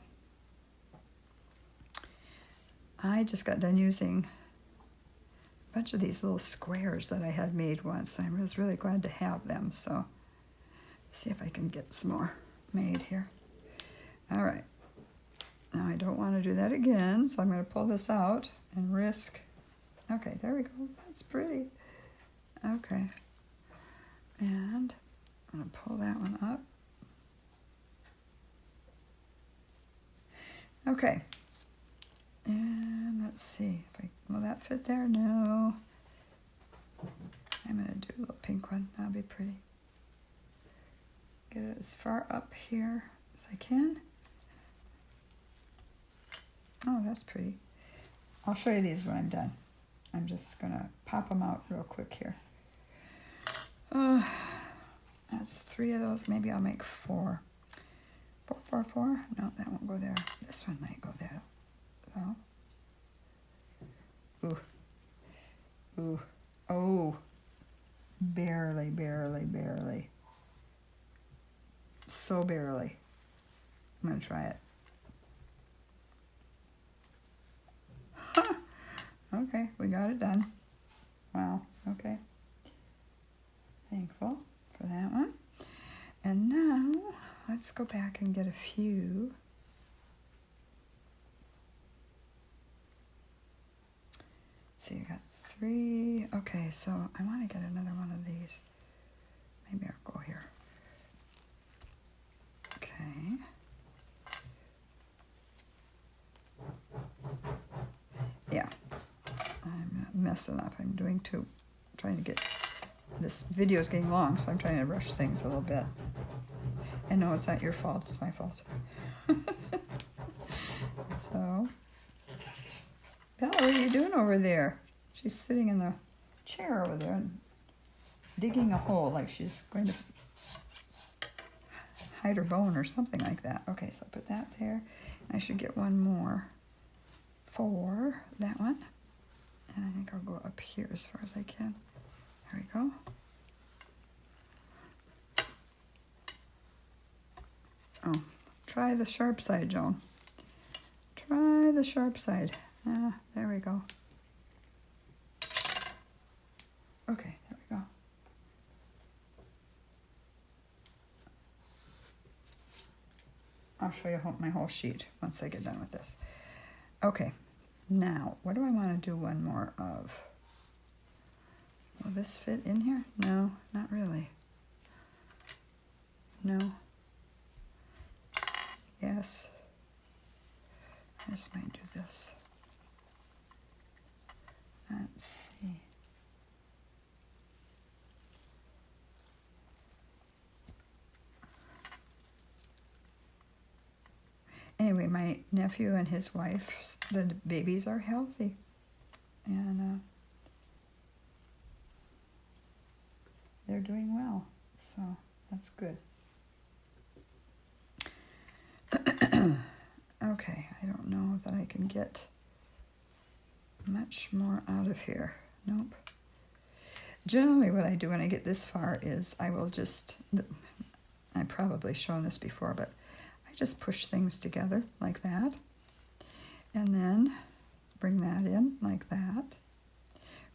I just got done using a bunch of these little squares that I had made once. I was really glad to have them. So, see if I can get some more made here. All right. Now I don't want to do that again, so I'm going to pull this out and risk. Okay, there we go. That's pretty. Okay. And I'm going to pull that one up. Okay. And let's see if will that fit there? No. I'm going to do a little pink one. That'll be pretty. Get it as far up here as I can. Oh, that's pretty. I'll show you these when I'm done. I'm just going to pop them out real quick here. That's 3 of those. Maybe I'll make 4. 4, 4, 4. No, that won't go there. This one might go there. So. Ooh. Ooh. Oh. Barely. So barely. I'm going to try it. Okay, we got it done. Wow, okay. Thankful for that one. And now, let's go back and get a few. Let's see, I got 3. Okay, so I want to get another one of these. Maybe I'll go here. Okay. Yeah. I'm messing up. I'm trying to get, this video is getting long, so I'm trying to rush things a little bit. And no, it's not your fault, it's my fault. So, Bella, what are you doing over there? She's sitting in the chair over there and digging a hole like she's going to hide her bone or something like that. Okay, so I'll put that there. I should get one more for that one. go up here as far as I can. There we go. Oh, try the sharp side, Joan. Try the sharp side. Ah, there we go. Okay, there we go. I'll show you my whole sheet once I get done with this. Okay, now, what do I want to do one more of? Will this fit in here? No, not really. No. Yes. I just might do this. Let's see. Anyway, my nephew and his wife, the babies are healthy. And they're doing well. So that's good. Okay, I don't know that I can get much more out of here. Nope. Generally what I do when I get this far is I will just, I've probably shown this before, but I just push things together like that. And then bring that in like that.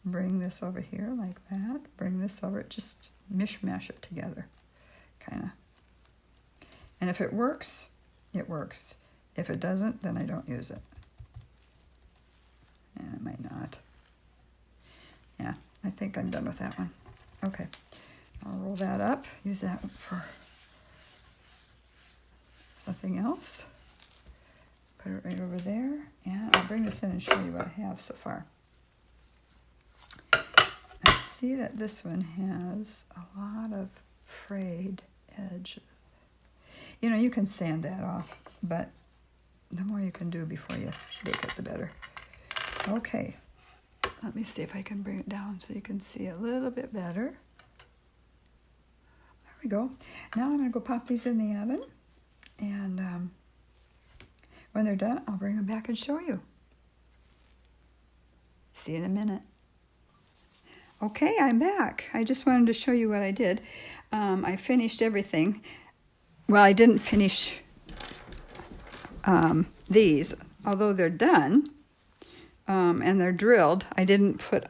Bring this over here like that. Bring this over, just mishmash it together, kind of. And if it works, it works. If it doesn't, then I don't use it. And it might not. Yeah, I think I'm done with that one. Okay, I'll roll that up, use that for something else. Put it right over there, and I'll bring this in and show you what I have so far. I see that this one has a lot of frayed edge. You know, you can sand that off, but the more you can do before you bake it, the better. Okay, let me see if I can bring it down so you can see a little bit better. There we go. Now I'm going to go pop these in the oven, and when they're done, I'll bring them back and show you. See you in a minute. Okay, I'm back. I just wanted to show you what I did. I finished everything. Well, I didn't finish these, although they're done and they're drilled. I didn't put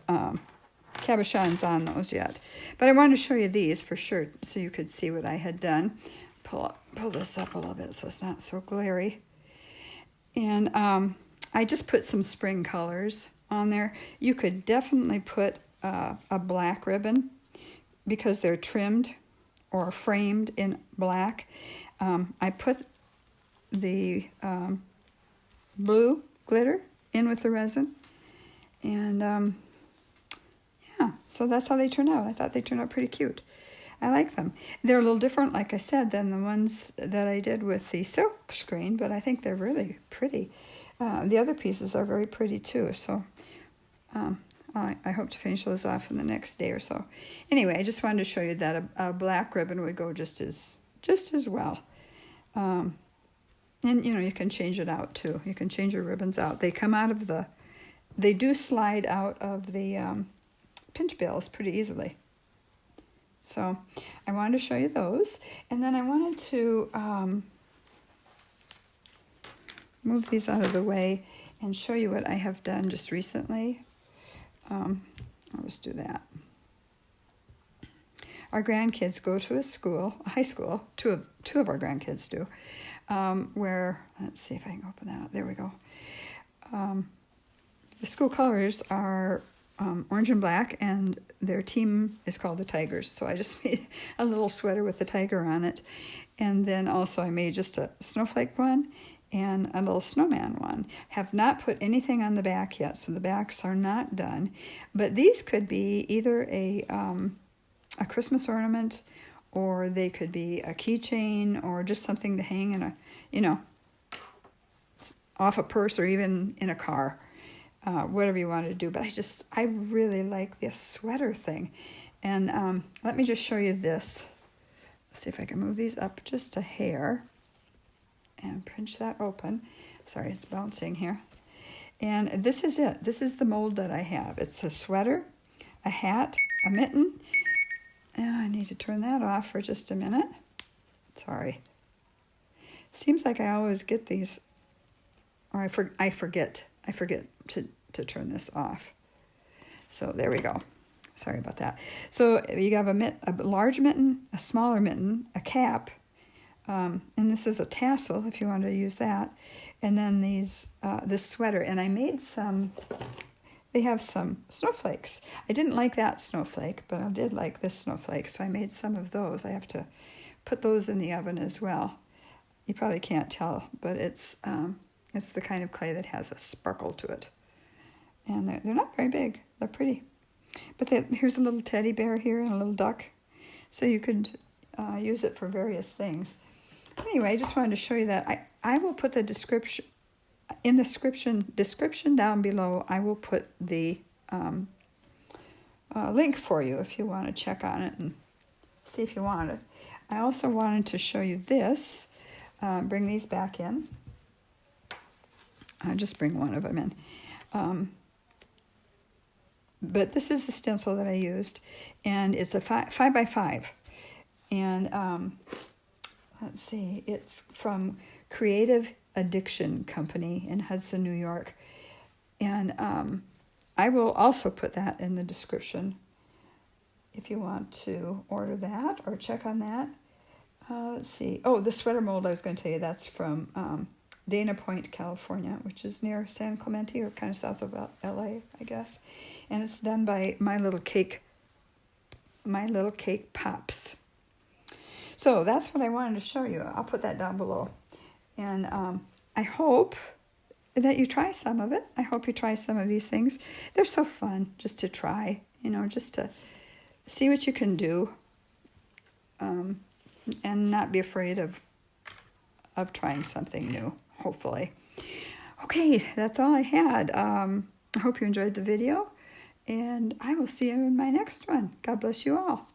cabochons on those yet, but I wanted to show you these for sure so you could see what I had done. Pull this up a little bit so it's not so glary. And I just put some spring colors on there. You could definitely put a black ribbon because they're trimmed or framed in black. I put the blue glitter in with the resin, and yeah, so that's how they turn out. I thought they turned out pretty cute. I like them. They're a little different, like I said, than the ones that I did with the silk screen, but I think they're really pretty. The other pieces are very pretty too, so I hope to finish those off in the next day or so. Anyway, I just wanted to show you that a black ribbon would go just as well. And you know, you can change it out too. You can change your ribbons out. They come out of they do slide out of the pinch bills pretty easily. So I wanted to show you those. And then I wanted to move these out of the way and show you what I have done just recently. I'll just do that. Our grandkids go to a high school, two of our grandkids do, where, let's see if I can open that up. There we go. The school colors are orange and black, and their team is called the Tigers. So I just made a little sweater with the tiger on it. And then also I made just a snowflake one and a little snowman one. Have not put anything on the back yet, so the backs are not done. But these could be either a Christmas ornament, or they could be a keychain, or just something to hang in off a purse, or even in a car, whatever you want to do. But I really like this sweater thing. And let me just show you this. Let's see if I can move these up just a hair and pinch that open. Sorry, it's bouncing here. And this is it. This is the mold that I have. It's a sweater, a hat, a mitten. And I need to turn that off for just a minute. Sorry. Seems like I always get these, or I forget to turn this off. So there we go. Sorry about that. So you have a large mitten, a smaller mitten, a cap, and this is a tassel if you want to use that, and then this sweater. And I made some. They have some snowflakes. I didn't like that snowflake, but I did like this snowflake, so I made some of those. I have to put those in the oven as well. You probably can't tell, but it's the kind of clay that has a sparkle to it. And they're not very big. They're pretty. But here's a little teddy bear here and a little duck. So you could use it for various things. Anyway, I just wanted to show you that. I will put the description, in the description down below, I will put the link for you if you want to check on it and see if you want it. I also wanted to show you this. Bring these back in. I'll just bring one of them in. But this is the stencil that I used, and it's a 5x5. And let's see, it's from CreativeAddictionCo in Hudson, New York. And I will also put that in the description if you want to order that or check on that. Let's see. Oh, the sweater mold I was going to tell you, that's from Dana Point, California, which is near San Clemente or kind of south of LA, I guess. And it's done by MyLittleCakePops. So that's what I wanted to show you. I'll put that down below. And I hope that you try some of it. I hope you try some of these things. They're so fun just to try, just to see what you can do. And not be afraid of trying something new, hopefully. Okay, that's all I had. I hope you enjoyed the video, and I will see you in my next one. God bless you all.